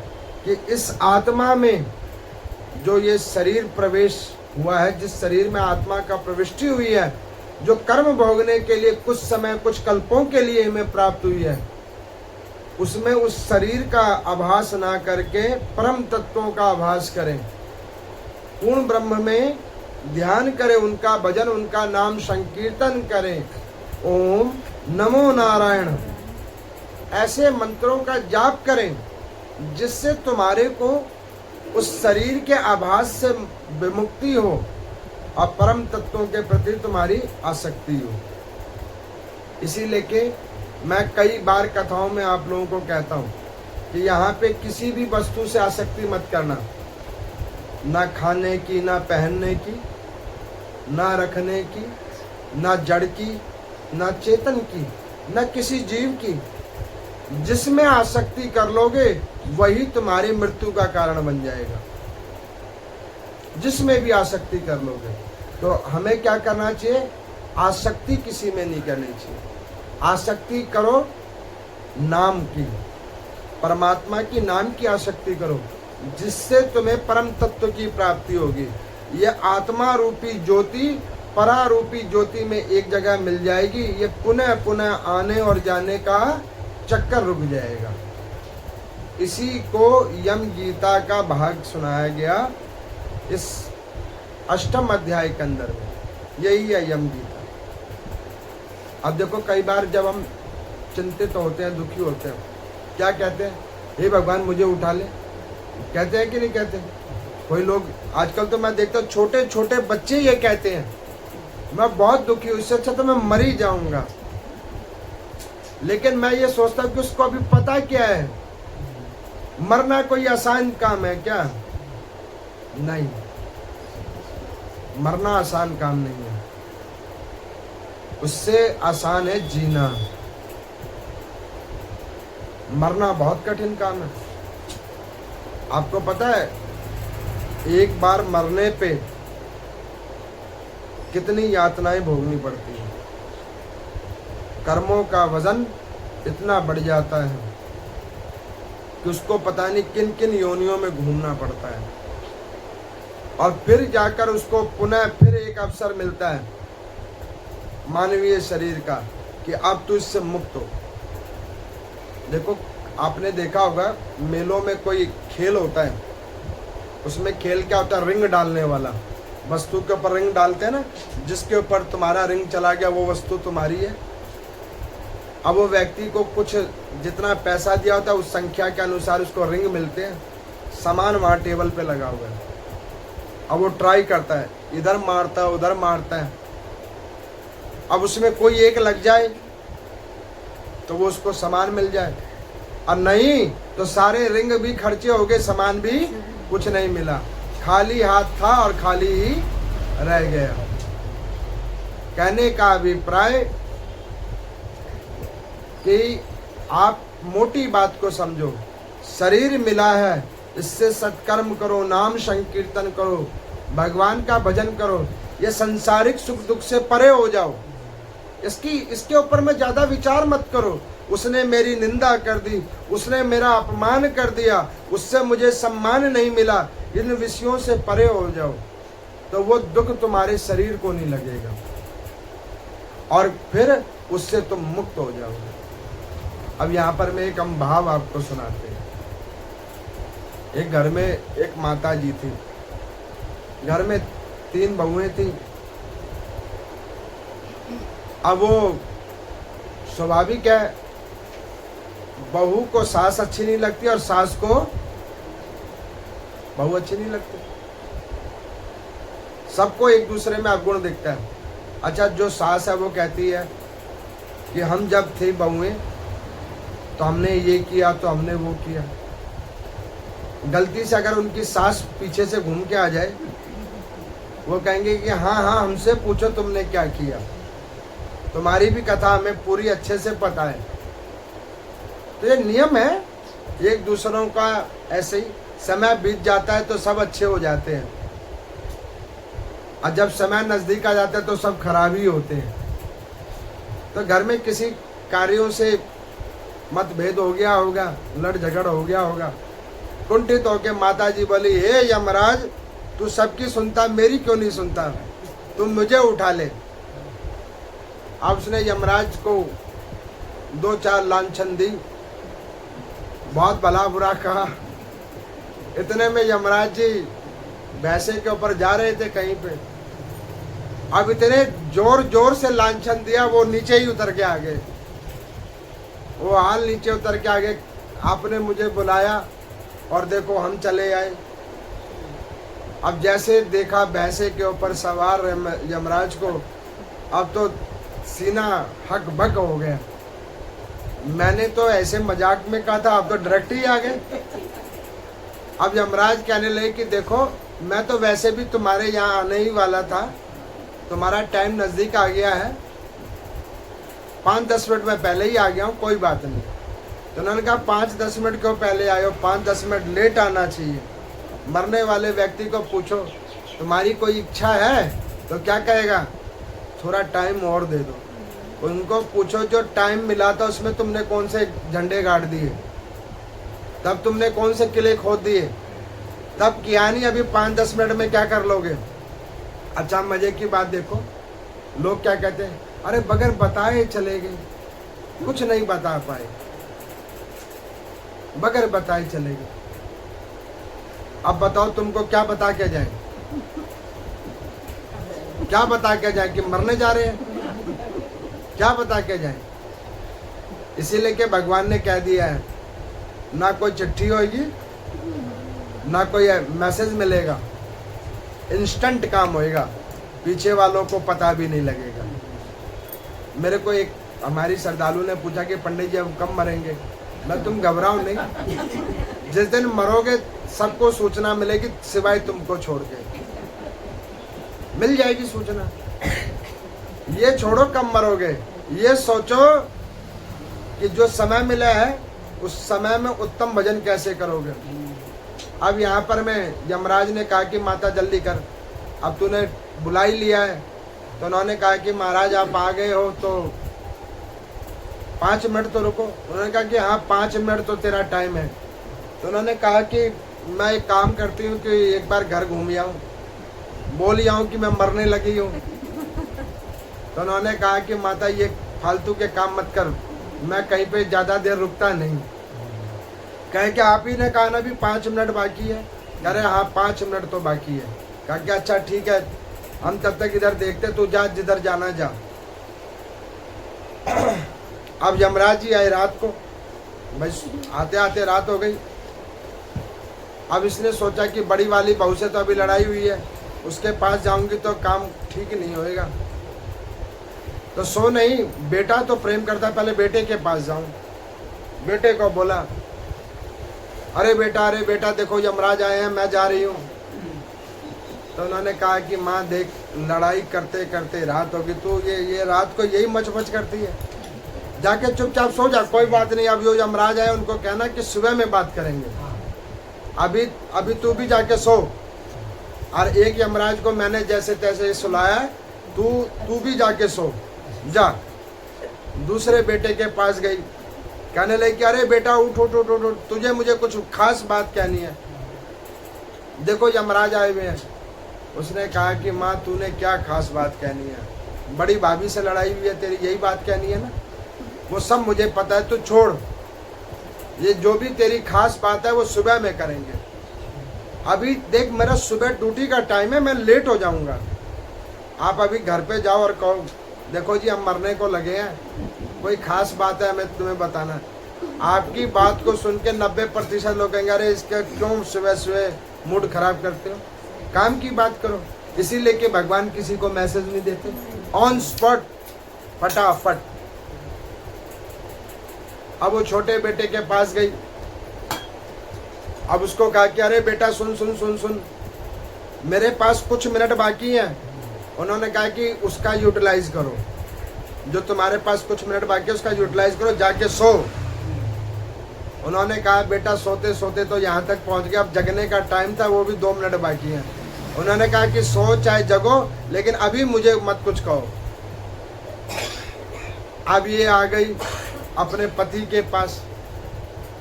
कि इस आत्मा में जो ये शरीर प्रवेश हुआ है, जिस शरीर में आत्मा का प्रविष्टि हुई है, जो कर्म भोगने के लिए कुछ समय, कुछ कल्पों के लिए हमें प्राप्त हुई है, उसमें उस शरीर का आभास ना करके परम तत्वों का आभास करें, पूर्ण ब्रह्म में ध्यान करें, उनका भजन, उनका नाम संकीर्तन करें। ओम नमो नारायण, ऐसे मंत्रों का जाप करें जिससे तुम्हारे को उस शरीर के आभास से विमुक्ति हो और परम तत्वों के प्रति तुम्हारी आसक्ति हो। इसीलिए कि मैं कई बार कथाओं में आप लोगों को कहता हूँ कि यहाँ पे किसी भी वस्तु से आसक्ति मत करना, ना खाने की, ना पहनने की, ना रखने की, ना जड़ की, ना चेतन की, ना किसी जीव की। जिसमें आसक्ति कर लोगे वही तुम्हारी मृत्यु का कारण बन जाएगा। जिसमें भी आसक्ति कर लोगे, तो हमें क्या करना चाहिए? आसक्ति किसी में नहीं करनी चाहिए। आसक्ति करो नाम की, परमात्मा की नाम की आसक्ति करो, जिससे तुम्हें परम तत्व की प्राप्ति होगी। यह आत्मा रूपी ज्योति परा रूपी ज्योति में एक जगह मिल जाएगी। ये पुनः पुनः आने और जाने का चक्कर रुक जाएगा। इसी को यम गीता का भाग सुनाया गया इस 8वें अध्याय के अंदर में। यही है यम गीता। अब देखो, कई बार जब हम चिंतित होते हैं, दुखी होते हैं, क्या कहते हैं? हे भगवान मुझे उठा ले। कहते हैं कि नहीं कहते? कोई लोग आजकल तो मैं देखता हूँ, छोटे छोटे बच्चे ये कहते हैं, मैं बहुत दुखी हूँ, इससे अच्छा तो मैं मर ही जाऊंगा। लेकिन मैं ये सोचता हूँ कि उसको अभी पता क्या है, मरना कोई आसान काम है क्या? नहीं, मरना आसान काम नहीं है, उससे आसान है जीना। मरना बहुत कठिन काम है। आपको पता है एक बार मरने पे कितनी यातनाएं भोगनी पड़ती हैं। कर्मों का वजन इतना बढ़ जाता है कि उसको पता नहीं किन किन योनियों में घूमना पड़ता है, और फिर जाकर उसको पुनः फिर एक अवसर मिलता है मानवीय शरीर का कि अब तू इससे मुक्त हो। देखो, आपने देखा होगा मेलों में कोई खेल होता है, उसमें खेल क्या होता है, रिंग डालने वाला। वस्तु के ऊपर रिंग डालते हैं ना, जिसके ऊपर तुम्हारा रिंग चला गया वो वस्तु तुम्हारी है। अब वो व्यक्ति को कुछ जितना पैसा दिया होता है उस संख्या के अनुसार उसको रिंग मिलते हैं। सामान वहाँ टेबल पे लगा हुआ है। अब वो ट्राई करता है, इधर मारता है उधर मारता है। अब उसमें कोई एक लग जाए तो वो उसको सामान मिल जाए, और नहीं तो सारे रिंग भी खर्चे हो गए, सामान भी कुछ नहीं मिला, खाली हाथ था और खाली ही रह गया। कहने का अभिप्राय कि आप मोटी बात को समझो, शरीर मिला है, इससे सत्कर्म करो, नाम संकीर्तन करो, भगवान का भजन करो, ये संसारिक सुख दुख से परे हो जाओ। इसके ऊपर में ज्यादा विचार मत करो। उसने मेरी निंदा कर दी, उसने मेरा अपमान कर दिया, उससे मुझे सम्मान नहीं मिला, इन विषयों से परे हो जाओ, तो वो दुख तुम्हारे शरीर को नहीं लगेगा और फिर उससे तुम मुक्त हो जाओगे। अब यहाँ पर मैं एक हम भाव आपको सुनाते हैं। एक घर में एक माता जी थी, घर में 3 बहुएं थी। अब वो स्वाभाविक है, बहू को सास अच्छी नहीं लगती और सास को बहू अच्छी नहीं लगती। सबको एक दूसरे में अवगुण दिखता है। अच्छा, जो सास है वो कहती है कि हम जब थे बहुएं तो हमने ये किया, तो हमने वो किया। गलती से अगर उनकी सास पीछे से घूम के आ जाए, वो कहेंगे कि हाँ हाँ हमसे पूछो तुमने क्या किया, तुम्हारी भी कथा हमें पूरी अच्छे से पता है। तो ये नियम है, एक दूसरों का ऐसे ही समय बीत जाता है तो सब अच्छे हो जाते हैं, और जब समय नजदीक आ जाता है तो सब खराब ही होते हैं। तो घर में किसी कार्यों से मतभेद हो गया होगा, लड़ झगड़ हो गया होगा। कुंठित होके माता जी बोली, हे यमराज, तू सबकी सुनता, मेरी क्यों नहीं सुनता, तुम मुझे उठा ले। अब उसने यमराज को 2-4 लांछन दी, बहुत भला बुरा कहा। इतने में यमराज जी भैंसे के ऊपर जा रहे थे कहीं पे। अब इतने जोर जोर से लांछन दिया, वो नीचे ही उतर के आ गए। वो हाल नीचे उतर के आ गए, आपने मुझे बुलाया और देखो हम चले आए। अब जैसे देखा भैंसे के ऊपर सवार यमराज को, अब तो सीना हक बक हो गया। मैंने तो ऐसे मजाक में कहा था, अब तो डायरेक्ट ही आ गए। अब यमराज कहने लगे कि देखो, मैं तो वैसे भी तुम्हारे यहाँ आने ही वाला था, तुम्हारा टाइम नज़दीक आ गया है, 5-10 मिनट में पहले ही आ गया हूँ, कोई बात नहीं। तो उन्होंने कहा 5-10 मिनट क्यों पहले आए हो, 5-10 मिनट लेट आना चाहिए। मरने वाले व्यक्ति को पूछो तुम्हारी कोई इच्छा है तो क्या कहेगा, थोड़ा टाइम और दे दो। उनको पूछो जो टाइम मिला था उसमें तुमने कौन से झंडे गाड़ दिए, तब तुमने कौन से किले खोद दिए, तब किया नहीं, अभी 5-10 मिनट में क्या कर लोगे। अच्छा, मजे की बात देखो, लोग क्या कहते हैं, अरे बगैर बताए चले गए, कुछ नहीं बता पाए, बगैर बताए चले गए। अब बताओ तुमको क्या बता के जाए, क्या बता के जाए कि मरने जा रहे हैं, क्या बता के जाए। इसीलिए कि भगवान ने कह दिया है, ना कोई चिट्ठी होगी, ना कोई मैसेज मिलेगा, इंस्टेंट काम होएगा, पीछे वालों को पता भी नहीं लगेगा। मेरे को एक हमारी श्रद्धालु ने पूछा कि पंडित जी अब कब मरेंगे। मैं तुम घबराओ नहीं, जिस दिन मरोगे सबको सूचना मिलेगी सिवाय तुमको छोड़ के, मिल जाएगी सूचना। ये छोड़ो कब मरोगे, ये सोचो कि जो समय मिला है उस समय में उत्तम भजन कैसे करोगे। अब यहाँ पर मैं यमराज ने कहा कि माता जल्दी कर, अब तूने बुला ही लिया है। तो उन्होंने कहा कि महाराज आप आ गए हो तो 5 मिनट तो रुको। उन्होंने कहा कि हाँ 5 मिनट तो तेरा टाइम है। तो उन्होंने कहा कि मैं एक काम करती हूँ कि एक बार घर घूम आऊँ, बोल आऊँ कि मैं मरने लगी हूँ। तो उन्होंने कहा कि माता ये फालतू के काम मत कर, मैं कहीं पे ज़्यादा देर रुकता नहीं। कहे कि आप ही ने कहा ना भी 5 मिनट बाकी है। कह रहे हाँ 5 मिनट तो बाकी है। कहा कि अच्छा ठीक है, हम तब तक इधर देखते, तू जा जिधर जाना जा। अब यमराज जी आए रात को, भाई आते आते रात हो गई। अब इसने सोचा कि बड़ी वाली बहू से तो अभी लड़ाई हुई है, उसके पास जाऊंगी तो काम ठीक नहीं होएगा। तो सो नहीं, बेटा तो प्रेम करता, पहले बेटे के पास जाऊं। बेटे को बोला अरे बेटा देखो यमराज आए हैं, मैं जा रही हूँ। तो उन्होंने कहा कि माँ देख लड़ाई करते करते रात होगी, तू ये रात को यही मच करती है, जाके चुपचाप सो जा, कोई बात नहीं। अब जो यमराज आए उनको कहना कि सुबह में बात करेंगे, अभी तू भी जाके सो। और एक यमराज को मैंने जैसे तैसे सुलाया, तू भी जाके सो जा। दूसरे बेटे के पास गई, कहने लगी कि अरे बेटा उठ, तुझे मुझे कुछ खास बात कहनी है, देखो यमराज आए हुए हैं। उसने कहा कि माँ तूने क्या खास बात कहनी है, बड़ी भाभी से लड़ाई हुई है तेरी, यही बात कहनी है ना। वो सब मुझे पता है, तू छोड़, ये जो भी तेरी खास बात है वो सुबह में करेंगे। अभी देख मेरा सुबह ड्यूटी का टाइम है, मैं लेट हो जाऊंगा। आप अभी घर पे जाओ और कहो देखो जी हम मरने को लगे हैं, कोई खास बात है हमें तुम्हें बताना। आपकी बात को सुन के 90% लोग कहेंगे अरे इसका क्यों सुबह मूड खराब करते हो, काम की बात करो। इसीलिए कि भगवान किसी को मैसेज नहीं देते, ऑन स्पॉट फटाफट। अब वो छोटे बेटे के पास गई, अब उसको कहा कि अरे बेटा सुन, मेरे पास कुछ मिनट बाकी हैं। उन्होंने कहा कि उसका यूटिलाइज करो, जो तुम्हारे पास कुछ मिनट बाकी है उसका यूटिलाइज करो, जाके सो। उन्होंने कहा बेटा सोते सोते तो यहाँ तक पहुँच गया, अब जगने का टाइम था, वो भी 2 मिनट बाकी हैं। उन्होंने कहा कि सो चाहे जगो, लेकिन अभी मुझे मत कुछ कहो। अब ये आ गई अपने पति के पास,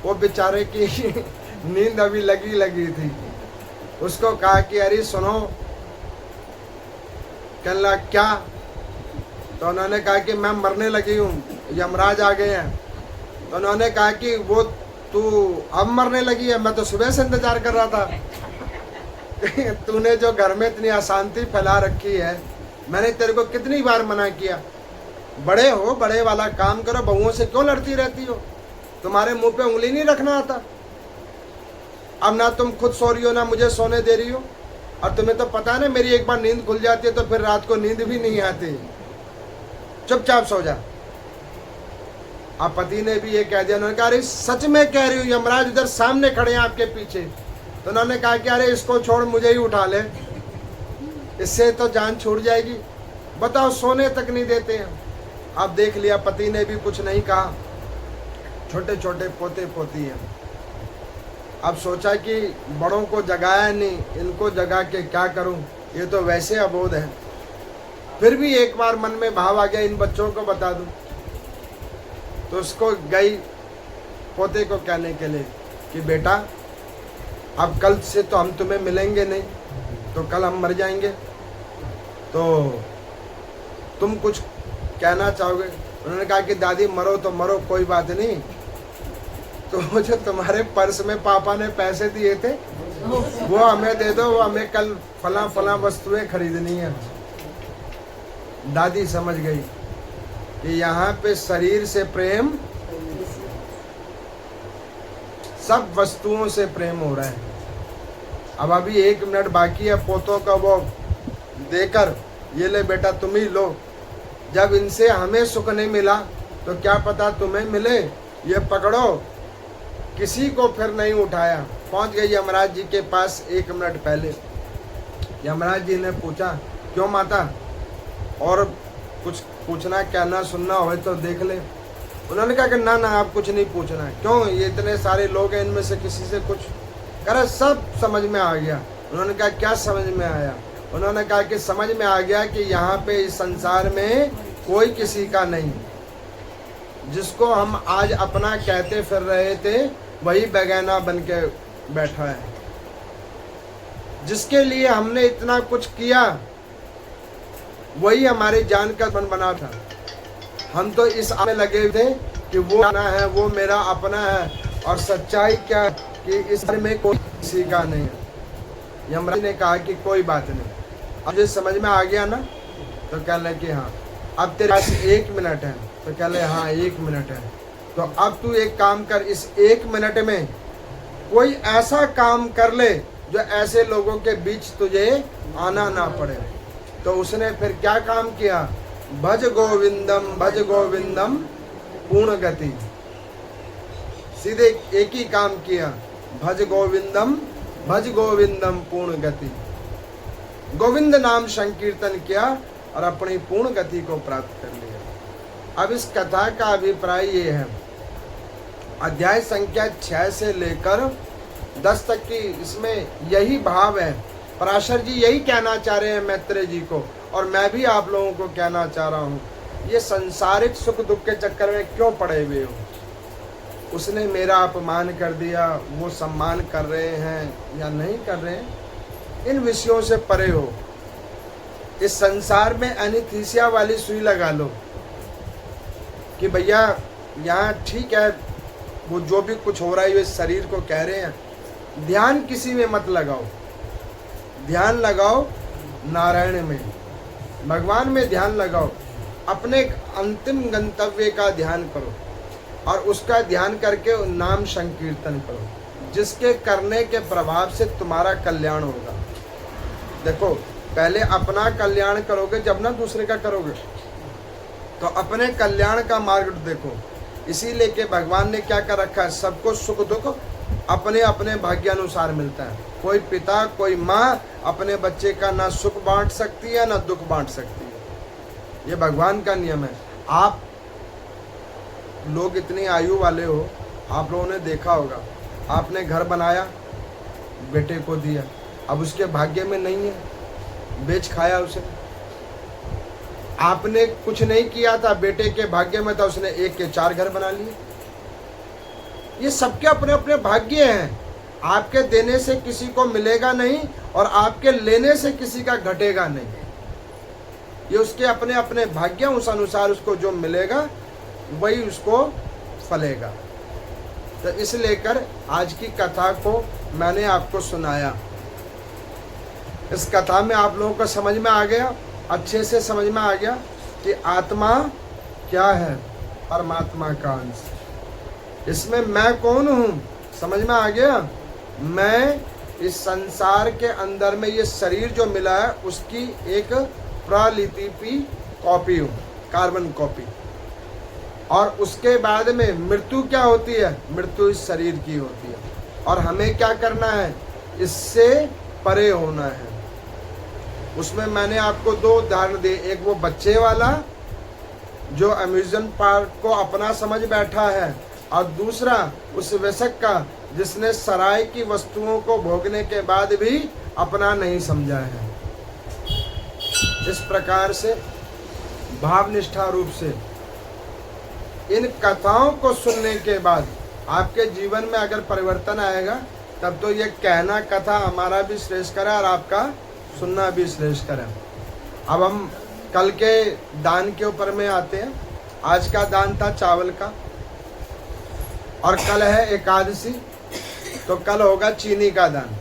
वो बेचारे की नींद अभी लगी थी। उसको कहा कि अरे सुनो, कहला क्या? तो उन्होंने कहा कि मैं मरने लगी हूँ, यमराज आ गए हैं। तो उन्होंने कहा कि वो तू अब मरने लगी है, मैं तो सुबह से इंतजार कर रहा था। तूने जो घर में इतनी अशांति फैला रखी है, मैंने तेरे को कितनी बार मना किया, बड़े हो, बड़े वाला काम करो, बहुओं से क्यों लड़ती रहती हो, तुम्हारे मुंह पे उंगली नहीं रखना आता। अब ना तुम खुद सो रही हो, ना मुझे सोने दे रही हो, और तुम्हें तो पता है ना मेरी एक बार नींद खुल जाती है तो फिर रात को नींद भी नहीं आती, चुपचाप सो जा। अब पति ने भी ये कह दिया। उन्होंने कहा अरे सच में कह रही हूँ, यमराज उधर सामने खड़े हैं आपके पीछे। तो उन्होंने कहा कि अरे इसको छोड़, मुझे ही उठा ले, इससे तो जान छूट जाएगी। बताओ, सोने तक नहीं देते हैं। अब देख लिया, पति ने भी कुछ नहीं कहा, छोटे छोटे पोते पोती हैं। अब सोचा कि बड़ों को जगाया नहीं, इनको जगा के क्या करूं, ये तो वैसे अबोध है। फिर भी एक बार मन में भाव आ गया, इन बच्चों को बता दूं। तो उसको गई पोते को कहने के लिए कि बेटा अब कल से तो हम तुम्हें मिलेंगे नहीं, तो कल हम मर जाएंगे, तो तुम कुछ कहना चाहोगे? उन्होंने कहा कि दादी मरो तो मरो, कोई बात नहीं, तो जो तुम्हारे पर्स में पापा ने पैसे दिए थे वो हमें दे दो, वो हमें कल फला वस्तुएं खरीदनी है। दादी समझ गई कि यहाँ पे शरीर से प्रेम, सब वस्तुओं से प्रेम हो रहा है। अब अभी 1 मिनट बाकी है, पोतों का वो देकर, ये ले बेटा तुम ही लो। जब इनसे हमें सुख नहीं मिला तो क्या पता तुम्हें मिले, ये पकड़ो। किसी को फिर नहीं उठाया। पहुंच गई यमराज जी के पास 1 मिनट पहले। यमराज जी ने पूछा, क्यों माता, और कुछ पूछना कहना सुनना हो तो देख ले। उन्होंने कहा कि ना ना, आप कुछ नहीं पूछना। क्यों, ये इतने सारे लोग हैं, इनमें से किसी से कुछ? कह रहा सब समझ में आ गया। उन्होंने कहा क्या समझ में आया? उन्होंने कहा कि समझ में आ गया कि यहाँ पे इस संसार में कोई किसी का नहीं। जिसको हम आज अपना कहते फिर रहे थे, वही बेगाना बन के बैठा है। जिसके लिए हमने इतना कुछ किया, वही हमारी जान का बन बना था। हम तो इस में लगे थे कि वो अपना है, वो मेरा अपना है, और सच्चाई क्या कि इस में कोई किसी का नहीं है। यमराज ने कहा कि कोई बात नहीं, अब ये समझ में आ गया ना? तो कह ले कि हाँ। अब तेरे पास 1 मिनट है। तो कह ले हाँ 1 मिनट है। तो अब तू एक काम कर, इस 1 मिनट में कोई ऐसा काम कर ले जो ऐसे लोगों के बीच तुझे आना ना पड़े। तो उसने फिर क्या काम किया? भज गोविंदम पूर्ण गति। सीधे एक ही काम किया, भज गोविंदम पूर्ण गति। गोविंद नाम संकीर्तन किया और अपनी पूर्ण गति को प्राप्त कर लिया। अब इस कथा का अभिप्राय ये है, अध्याय संख्या 6 से लेकर 10 तक की इसमें यही भाव है। पराशर जी यही कहना चाह रहे हैं मैत्रेय जी को, और मैं भी आप लोगों को कहना चाह रहा हूँ, ये संसारिक सुख दुख के चक्कर में क्यों पड़े हुए हो? उसने मेरा अपमान कर दिया, वो सम्मान कर रहे हैं या नहीं कर रहे हैं, इन विषयों से परे हो। इस संसार में एनीस्थीसिया वाली सुई लगा लो कि भैया यहाँ ठीक है, वो जो भी कुछ हो रहा है इस शरीर को कह रहे हैं, ध्यान किसी में मत लगाओ। ध्यान लगाओ नारायण में, भगवान में ध्यान लगाओ। अपने अंतिम गंतव्य का ध्यान करो और उसका ध्यान करके नाम संकीर्तन करो, जिसके करने के प्रभाव से तुम्हारा कल्याण होगा। देखो, पहले अपना कल्याण करोगे जब ना दूसरे का करोगे। तो अपने कल्याण का मार्ग देखो। इसीलिए कि भगवान ने क्या कर रखा है, सबको सुख दुख अपने अपने भाग्यानुसार मिलता है। कोई पिता कोई माँ अपने बच्चे का ना सुख बांट सकती है ना दुख बांट सकती है। ये भगवान का नियम है। आप लोग इतनी आयु वाले हो, आप लोगों ने देखा होगा, आपने घर बनाया, बेटे को दिया, अब उसके भाग्य में नहीं है, बेच खाया उसे। आपने कुछ नहीं किया था, बेटे के भाग्य में था, उसने 1 के 4 घर बना लिए। ये सबके अपने अपने भाग्य हैं। आपके देने से किसी को मिलेगा नहीं और आपके लेने से किसी का घटेगा नहीं। ये उसके अपने अपने भाग्य, उस अनुसार उसको जो मिलेगा वही उसको फलेगा। तो इस लेकर आज की कथा को मैंने आपको सुनाया। इस कथा में आप लोगों को समझ में आ गया, अच्छे से समझ में आ गया कि आत्मा क्या है, परमात्मा का अंश। इसमें मैं कौन हूँ, समझ में आ गया। मैं इस संसार के अंदर में ये शरीर जो मिला है उसकी एक प्रतिलिपि कॉपी हूँ, कार्बन कॉपी। और उसके बाद में मृत्यु क्या होती है, मृत्यु इस शरीर की होती है। और हमें क्या करना है, इससे परे होना है। उसमें मैंने आपको 2 उदाहरण दिए, एक वो बच्चे वाला जो अम्यूजमेंट पार्क को अपना समझ बैठा है, और दूसरा उस वयस्क का जिसने सराय की वस्तुओं को भोगने के बाद भी अपना नहीं समझा है। इस प्रकार से भावनिष्ठा रूप से इन कथाओं को सुनने के बाद आपके जीवन में अगर परिवर्तन आएगा, तब तो ये कहना कथा हमारा भी श्रेष्ठकर है और आपका सुनना भी श्रेष्ठकर है। अब हम कल के दान के ऊपर में आते हैं। आज का दान था चावल का, और कल है एकादशी, तो कल होगा चीनी का दान।